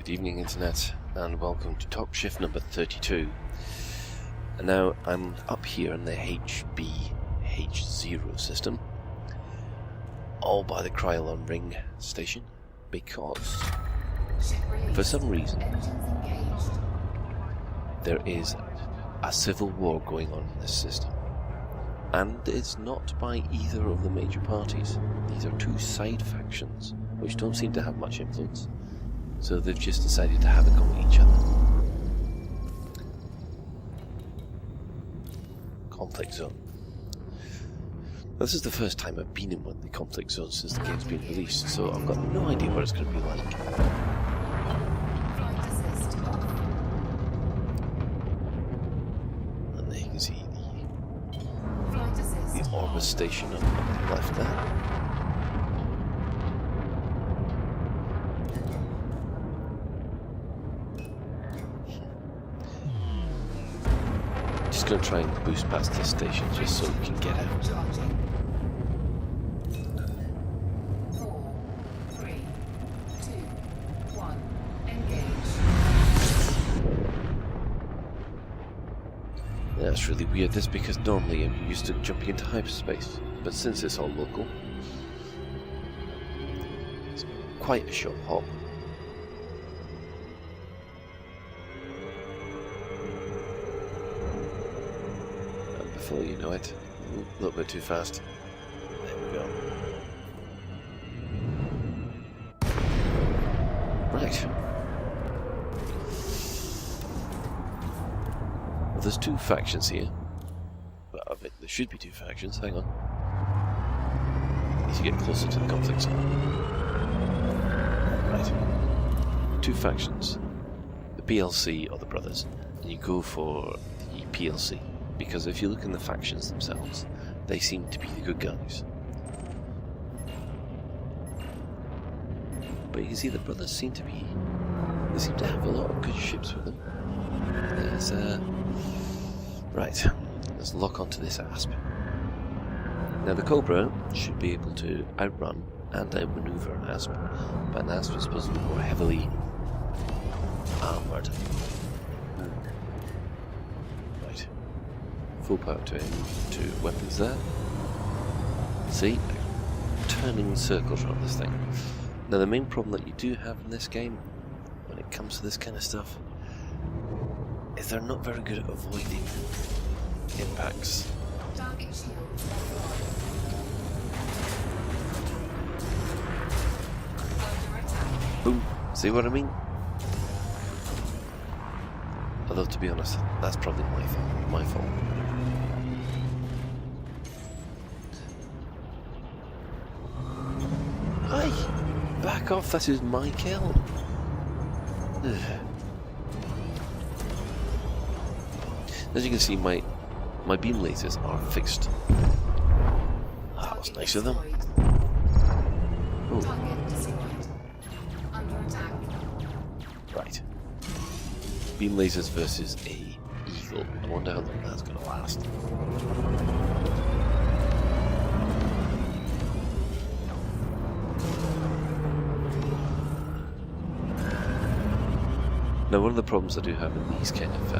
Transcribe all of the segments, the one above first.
Good evening, Internet, and welcome to Top Shift number 32. And now I'm up here in the HBH0 system, all by the Krylon Ring station, because for some reason there is a civil war going on in this system. And it's not by either of the major parties. These are two side factions, which don't seem to have much influence. So they've just decided to have a go at each other. Conflict zone. This is the first time I've been in one of the conflict zones since the game's been released, so I've got no idea what it's going to be like. And there you can see the Orbis station on the left there. Just going to try and boost past this station just so we can get out. 4, 3, 2, 1, engage. That's really weird, this because normally I'm used to jumping into hyperspace, but since it's all local, it's quite a short hop. Before you know it, a little bit too fast. There we go. Right. Well, there's two factions here. Well, I mean, there should be two factions. Hang on. Need to get closer to the conflict zone. Right. Two factions. The PLC or the Brothers. And you go for the PLC. Because if you look in the factions themselves, they seem to be the good guys. But you can see the Brothers seem to be... They seem to have a lot of good ships with them. There's right, let's lock onto this Asp. Now the Cobra should be able to outrun and outmaneuver an Asp, but an Asp is supposed to be more heavily armoured. Full power to weapons there. See? Turning circles around this thing. Now the main problem that you do have in this game, when it comes to this kind of stuff, is they're not very good at avoiding impacts. Boom. See what I mean? Although to be honest, that's probably my fault. Hi! Back off, that is my kill! As you can see, my beam lasers are fixed. That was nice of them. Oh. Right. Beam lasers versus a Eagle. I wonder how long that's going to last. Now, one of the problems I do have in these kind of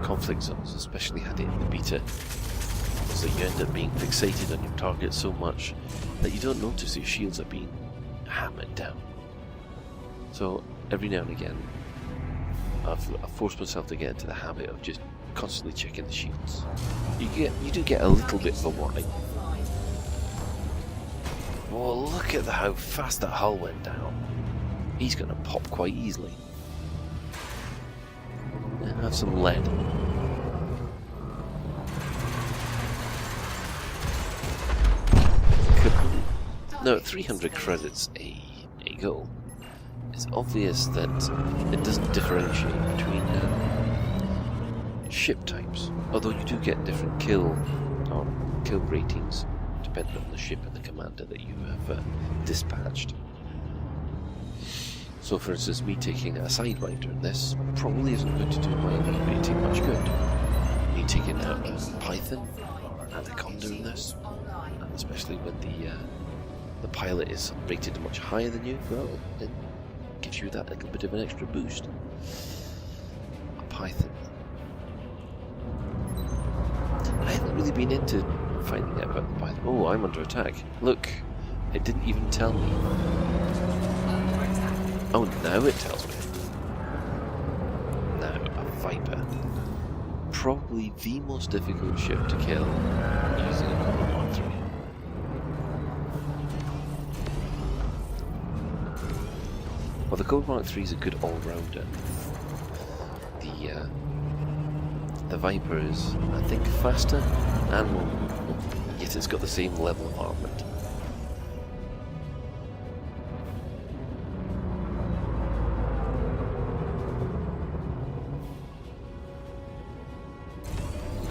conflict zones, especially had it in the beta, is that you end up being fixated on your target so much that you don't notice your shields are being hammered down. So every now and again, I've forced myself to get into the habit of just constantly checking the shields. You do get a little bit of a warning. Well, look at how fast that hull went down. He's going to pop quite easily. Have some lead. Now at 300 credits a go, it's obvious that it doesn't differentiate between ship types, although you do get different kill ratings depending on the ship and the commander that you have dispatched. So for instance, me taking a Sidewinder in this probably isn't going to do my rating much good. Me taking out a Python and a Condor in this, and especially when the pilot is rated much higher than you, well, then gives you that little bit of an extra boost. A python. I haven't really been into finding out about the python. Oh, I'm under attack. Look, it didn't even tell me. Under attack. Oh, now it tells me. Now, a Viper. Probably the most difficult ship to kill using a Cobra Mark III. Well, the Cobra Mark III is a good all-rounder. The Viper is, I think, faster and more movable, yet it's got the same level of armament.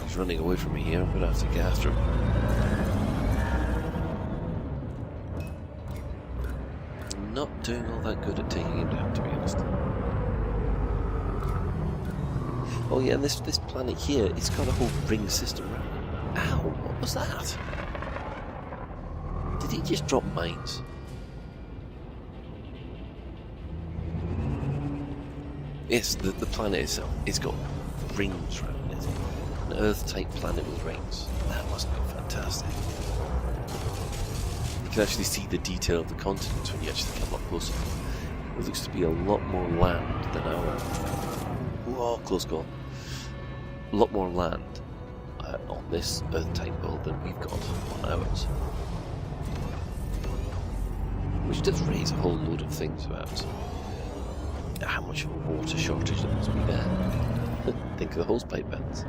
He's running away from me here, I'm going to have to get after him. I'm not doing all that good at taking him down, to be honest. Oh yeah, and this planet here, it's got a whole ring system around it. Ow, what was that? Did he just drop mines? Yes, the planet itself, it's got rings around it. An Earth-type planet with rings. That must be fantastic. You can actually see the detail of the continents when you actually come up closer. It looks to be a lot more land than our... Whoa, close call. A lot more land on this Earth-type world than we've got on ours. Which does raise a whole load of things about how much of a water shortage there must be there. Think of the hosepipe vents.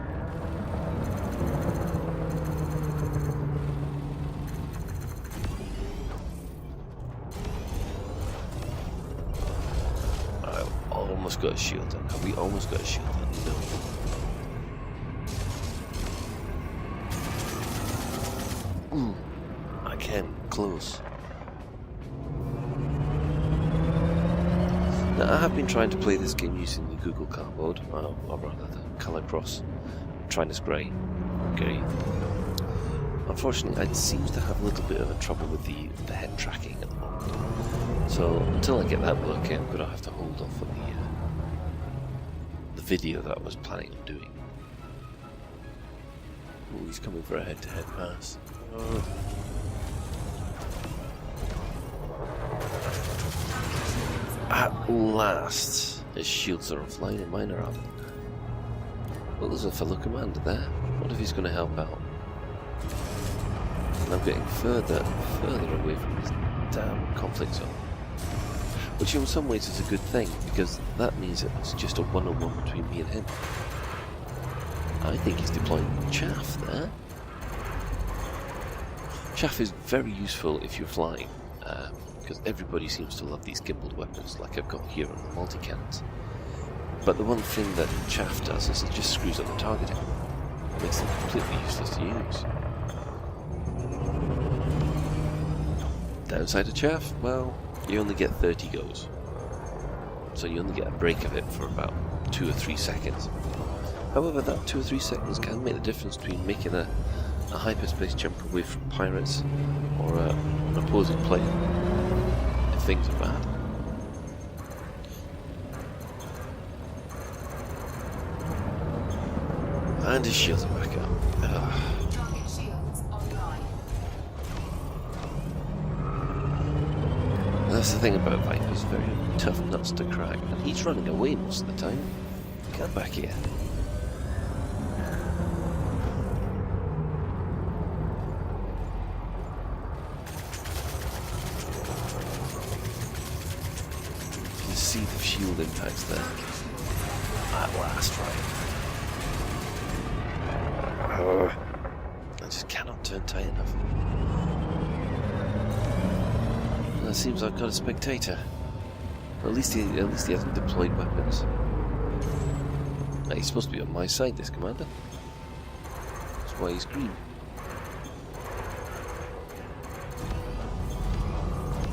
I almost got a shield on. Have we almost got a shield on? No. Again, close. Now, I have been trying to play this game using the Google Car mode, or rather the Colour Cross Trinus Grey. Unfortunately, it seems to have a little bit of a trouble with the head tracking at the moment. So until I get that working, I'm going to have to hold off on the video that I was planning on doing. Oh, he's coming for a head-to-head pass. Oh. At last, his shields are offline and mine are up. Well, there's a fellow commander there. What if he's going to help out? And I'm getting further and further away from this damn conflict zone. Which in some ways is a good thing, because that means it's just a one-on-one between me and him. I think he's deploying chaff there. Chaff is very useful if you're flying, because everybody seems to love these gimbaled weapons like I've got here on the multi-cannons. But the one thing that chaff does is it just screws up the targeting. It makes them completely useless to use. Downside of chaff? Well, you only get 30 goes. So you only get a break of it for about 2 or 3 seconds. However, that 2 or 3 seconds can make the difference between making a hyperspace jump away from pirates or an opposing plane if things are bad. And his shields are back up. Target shields online. That's the thing about Vipers, very tough nuts to crack, and he's running away most of the time. Get back here. You can see the shield impacts there. At last, right. I just cannot turn tight enough. Well, it seems I've got a spectator. At least he hasn't deployed weapons. Now, he's supposed to be on my side, this commander. That's why he's green.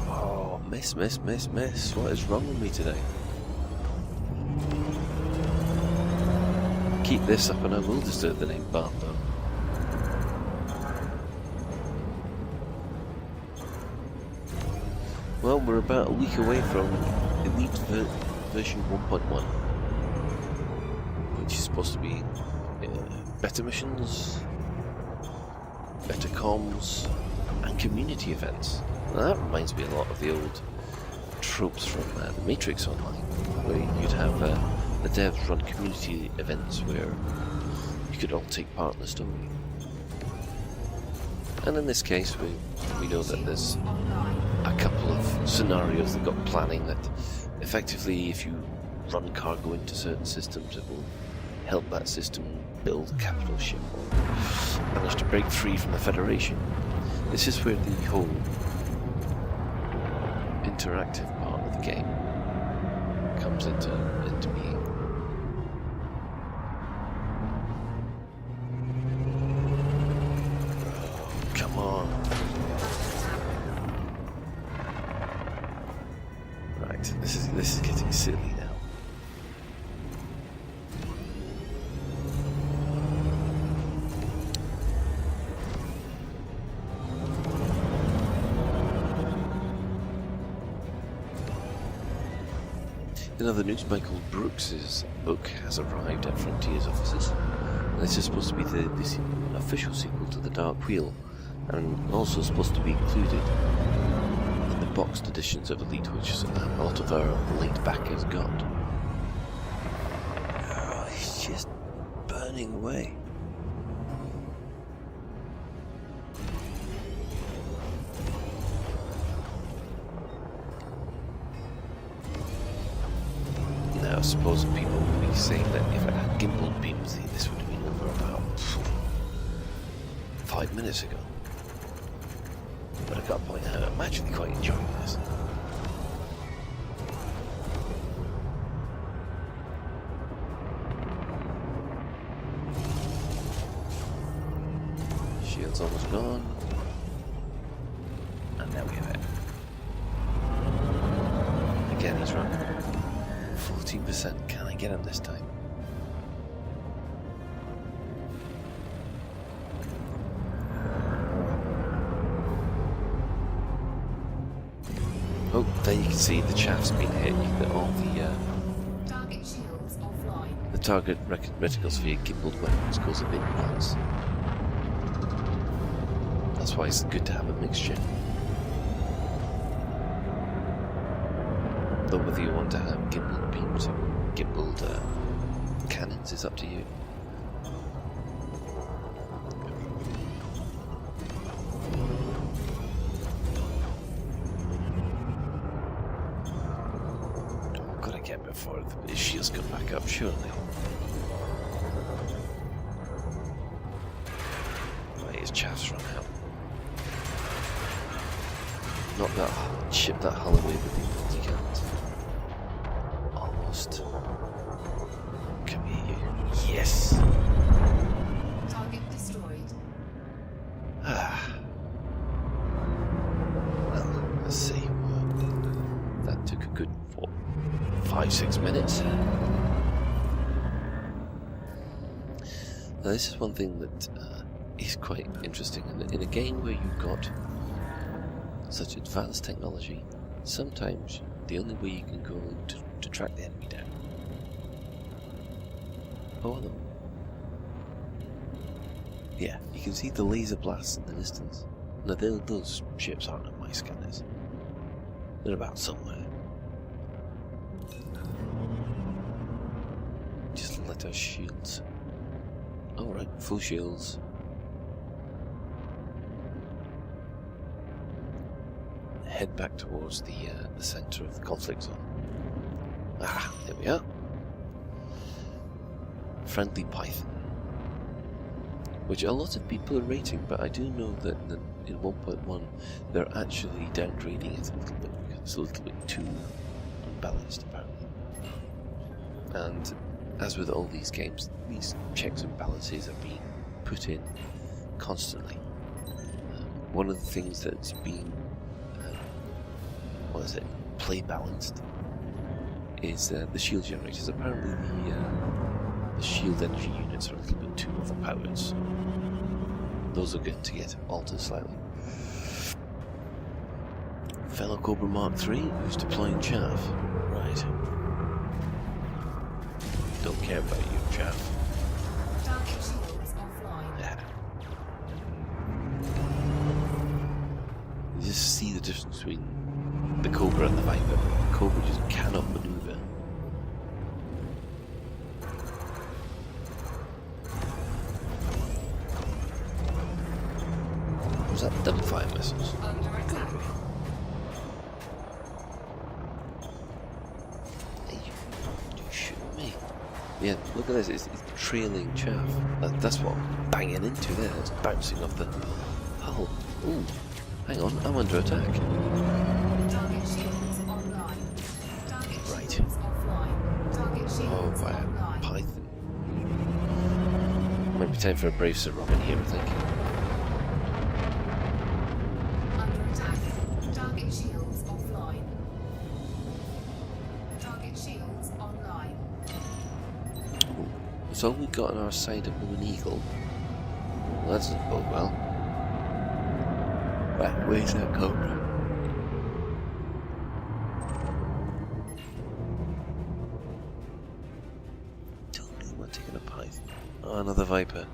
Oh, miss. What is wrong with me today? Keep this up and I will disturb the name Barlow. Well, we're about a week away from Elite version 1.1, which is supposed to be better missions, better comms, and community events. Now that reminds me a lot of the old tropes from the Matrix Online, where you'd have the devs run community events where you could all take part in the story. And in this case, we know that there's a couple of scenarios they've got planning that effectively, if you run cargo into certain systems, it will help that system build a capital ship or manage to break free from the Federation. This is where the whole interactive part of the game comes into being. Oh, come on. Right, this is getting silly now. In other news, Michael Brooks' book has arrived at Frontiers offices. This is supposed to be the official sequel to The Dark Wheel, and also supposed to be included in the boxed editions of Elite, which a lot of our late backers got. Oh, it's just burning away. Now, I suppose people would be saying that if I had gimbal beams, this would have been over about 5 minutes ago. But I've got to point out, I'm actually quite enjoying this. Shield's almost gone. And now we have it. Again, he's running. 14%. Can I get him this time? Oh, there you can see the chaff's been hit. All the Target shields offline. the target reticle sphere gimbaled weapons goes a bit nuts. That's why it's good to have a mixture. Though whether you want to have gimbaled beams or gimbaled cannons is up to you. I've got to get before the shields come back up, surely. Right, his chaff's run out. Not that chip that hull away with the multi-cannons. Almost. Come here, you. Yes! Target destroyed. Ah. Well, let's see. That took a good, 5-6 minutes. Now, this is one thing that is quite interesting. In a game where you've got such advanced technology, sometimes the only way you can go to track the enemy down. Oh, hello. Yeah, you can see the laser blasts in the distance. Now, those ships aren't on my scanners. They're about somewhere. Just let our shields. Alright, full shields. Head back towards the centre of the conflict zone. Ah, there we are. Friendly Python, which a lot of people are rating, but I do know that in 1.1 they're actually downgrading it a little bit because it's a little bit too unbalanced, apparently. And as with all these games, these checks and balances are being put in constantly. One of the things that's been play balanced is the shield generators. Apparently the shield energy units are a little bit too overpowered, so those are going to get altered slightly. Fellow Cobra Mark III, who's deploying chaff. Right. Right. Don't care about you, chaff. Target shields offline. Yeah. You just see the difference between the Cobra and the Viper. The Cobra just cannot maneuver. Was that double fire missiles? Under attack. Hey, you shooting me? Yeah, look at this, it's trailing chaff. That's what I'm banging into there, it's bouncing off the hull. Ooh, hang on, I'm under attack. Target shields online. Target Right. shields offline. Target shields Oh, by a online. python. Might be time for a brave Sir Robin here, I think. Under attack. Target shields offline. Target shields online. Ooh, that's all we got on our side of Blue Eagle. Well, that doesn't bode well. Right, where's that Cobra? Don't know about taking a python. Oh, another Viper.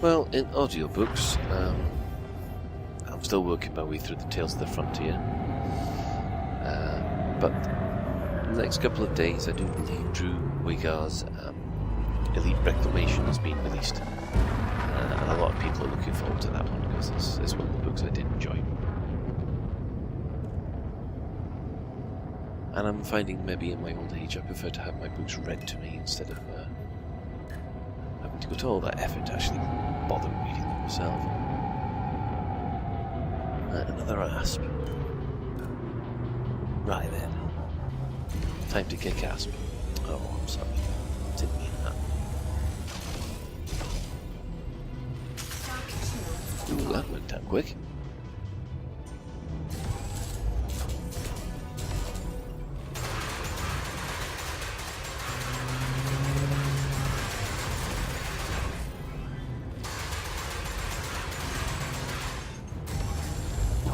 Well, in audiobooks, I'm still working my way through the Tales of the Frontier. But in the next couple of days, I do believe Drew Wigar's Elite Reclamation has been released. And a lot of people are looking forward to that one because it's one of the books I did enjoy. And I'm finding maybe in my old age I prefer to have my books read to me instead of having to go to all that effort to actually bother reading them myself. Another asp. Right then. Time to kick asp. Oh, I'm sorry. Didn't mean that. Target shields Ooh, offline. that went down quick.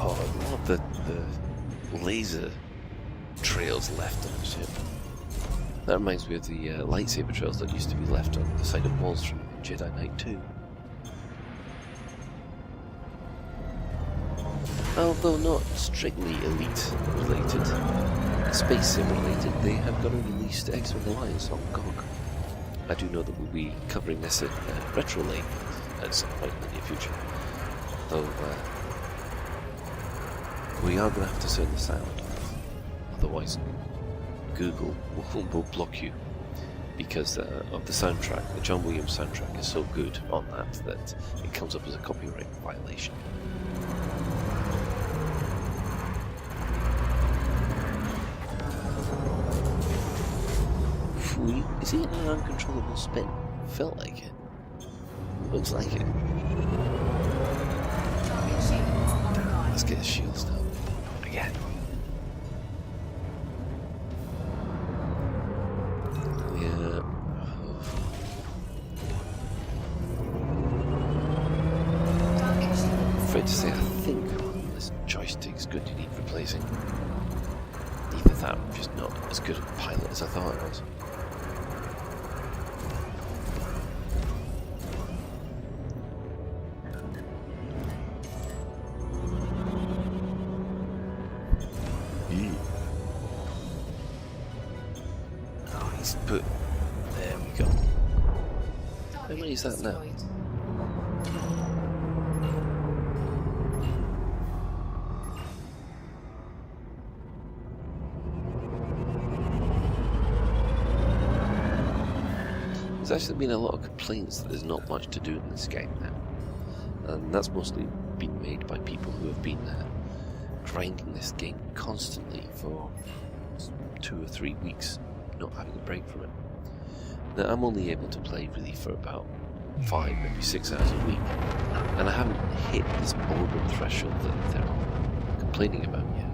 Oh, I love the laser trails left on the ship. That reminds me of the lightsaber trails that used to be left on the side of walls from Jedi Knight 2. Although not strictly Elite related, Space Sim related, they have got a released X-Wing Alliance on GOG. I do know that we'll be covering this at Retro Lane at some point in the near future. Though we are going to have to turn the sound off, otherwise Google will block you because of the soundtrack. The John Williams soundtrack is so good on that it comes up as a copyright violation. Is he in an uncontrollable spin? Felt like it. Looks like it. Target shields online. Let's get his shields down. Again. Yeah. Target shields. Afraid to say, I think this joystick's good. You need replacing. Either that or I'm just not as good a pilot as I thought I was. Oh, he's put. There we go. How many is that now? Destroyed. There's actually been a lot of complaints that there's not much to do in this game now. And that's mostly been made by people who have been grinding this game constantly for 2 or 3 weeks, not having a break from it. Now, I'm only able to play really for about 5, maybe 6 hours a week. And I haven't hit this boredom threshold that they're all complaining about yet.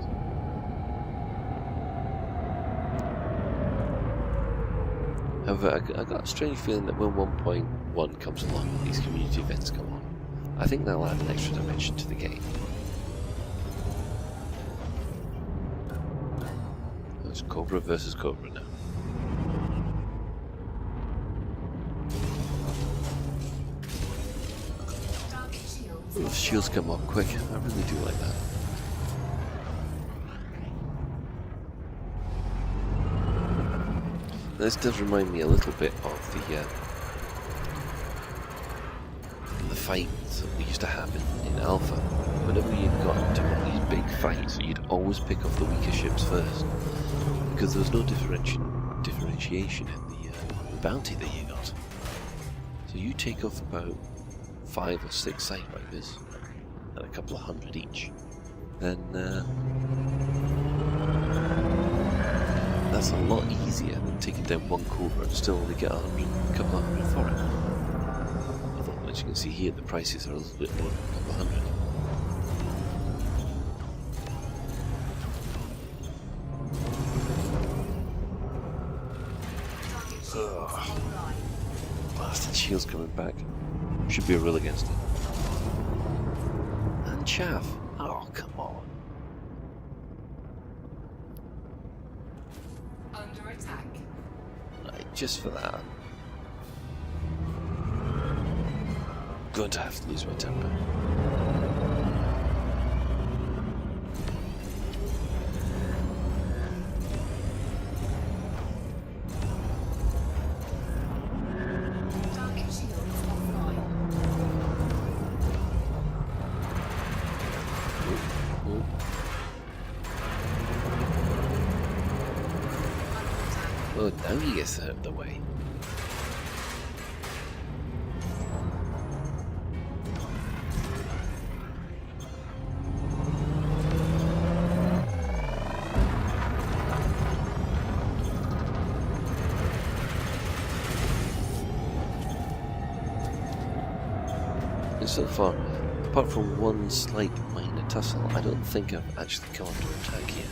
However, I got a strange feeling that when 1.1 comes along and these community events come on, I think that'll add an extra dimension to the game. It's Cobra versus Cobra now. Target shields. Ooh, the shields come up quick. I really do like that. This does remind me a little bit of the fights that used to happen in Alpha. Whenever you got into one of these big fights, you'd always pick off the weaker ships first, because there was no differentiation in the bounty that you got. So you take off about 5 or 6 Sidewinders, at a couple of hundred each, then that's a lot easier than taking down one Cobra and still only get a couple of hundred for it. Although, as you can see here, the prices are a little bit more than a couple of hundred. Target shields online. Blasted shields coming back. Should be a rule against it. And chaff. Oh, come on. Under attack. Right, just for that. I'm going to have to lose my temper. Target shields offline. Ooh. Under Oh, attack. now he gets out of the way. And so far, apart from one slight minor tussle, I don't think I've actually come under attack here,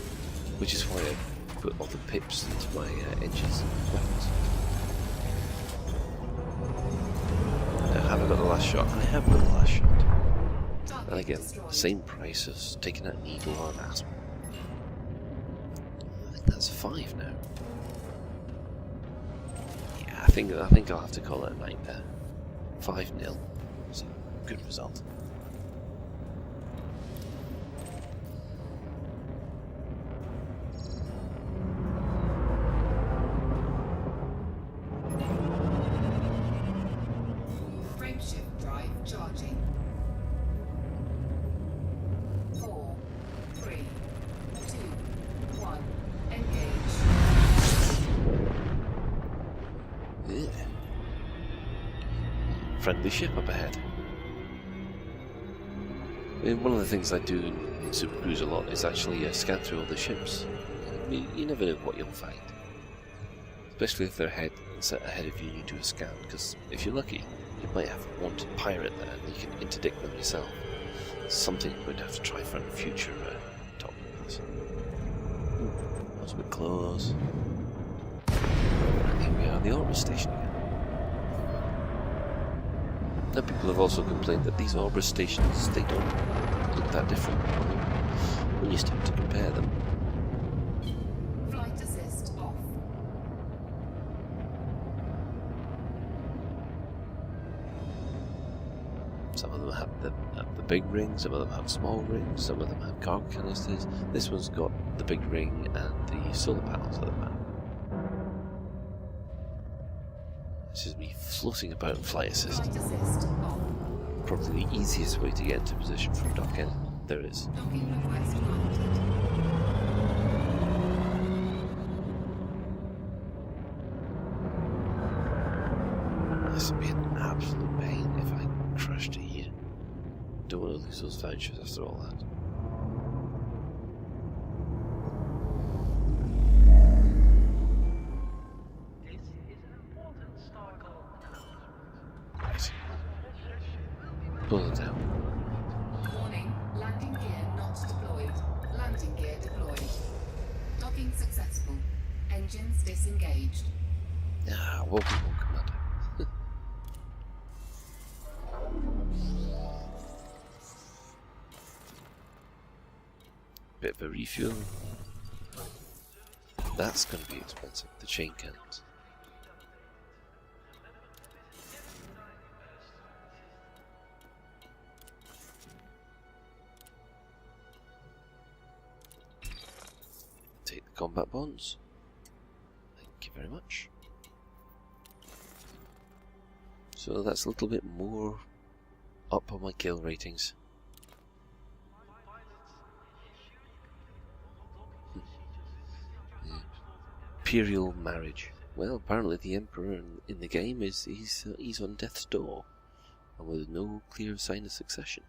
which is why I've put all the pips into my edges weapons. Now, have I got the last shot? I have got the last shot. And Target again, destroyed. same price as taking out an Eagle or an Asp. I think that's 5 now. Yeah, I think I'll have to call it a night there. 5-0. So, good result. Frameshift drive charging. 4, 3, 2, 1. Engage. Yeah. Friendly ship up ahead. I mean, one of the things I do in Super Cruise a lot is actually scan through all the ships. I mean, you never know what you'll find. Especially if they're set ahead of you and you do a scan, because if you're lucky, you might have a wanted pirate there and you can interdict them yourself. Something we'd have to try for in a future Top Gun. That was a bit close. And here we are, the Orbit Station again. Now people have also complained that these Orbit stations, they don't look that different when you start to compare them. Flight assist off. Some of them have the big ring, some of them have small rings, some of them have cargo canisters. This one's got the big ring and the solar panels at the back. This is me floating about in flight assist. Flight assist off. Probably the easiest way to get into position from dock end. There is. Docking request granted. This would be an absolute pain if I crashed it here. Don't want to lose those vouchers after all that. This is an important historical announcement. Right. Engines disengaged. Ah, welcome home, Commander. Bit of a refuel. That's going to be expensive. The chain cans. Take the combat bonds. Thank you very much. So that's a little bit more up on my kill ratings. Imperial marriage. Well, apparently the Emperor in the game he's on death's door, and with no clear sign of succession.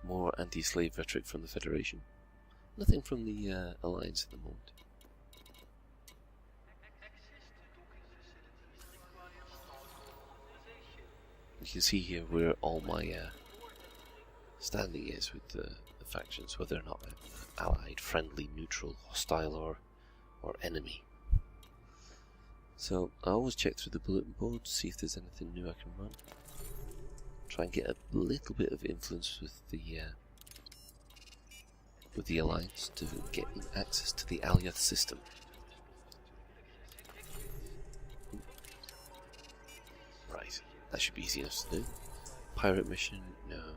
More anti-slave rhetoric from the Federation. Nothing from the Alliance at the moment. You can see here where all my standing is with the factions, whether or not I'm allied, friendly, neutral, hostile, or enemy. So I always check through the bulletin board to see if there's anything new I can run. Try and get a little bit of influence with the Alliance to get access to the Alyath system. Right, that should be easy enough to do. Pirate mission? No,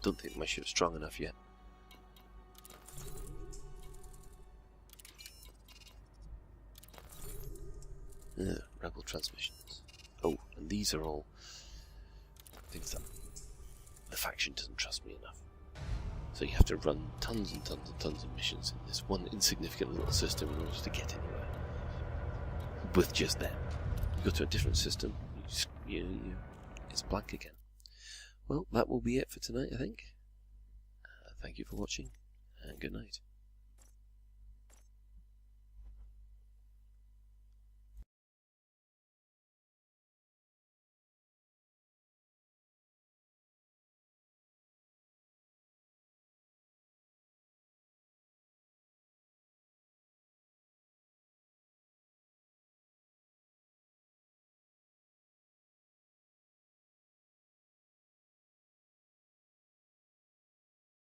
don't think my ship's strong enough yet. Rebel transmissions. Oh, and these are all things that the faction doesn't trust me enough. So you have to run tons and tons and tons of missions in this one insignificant little system in order to get anywhere. With just them. You go to a different system, it's blank again. Well, that will be it for tonight, I think. Thank you for watching, and good night.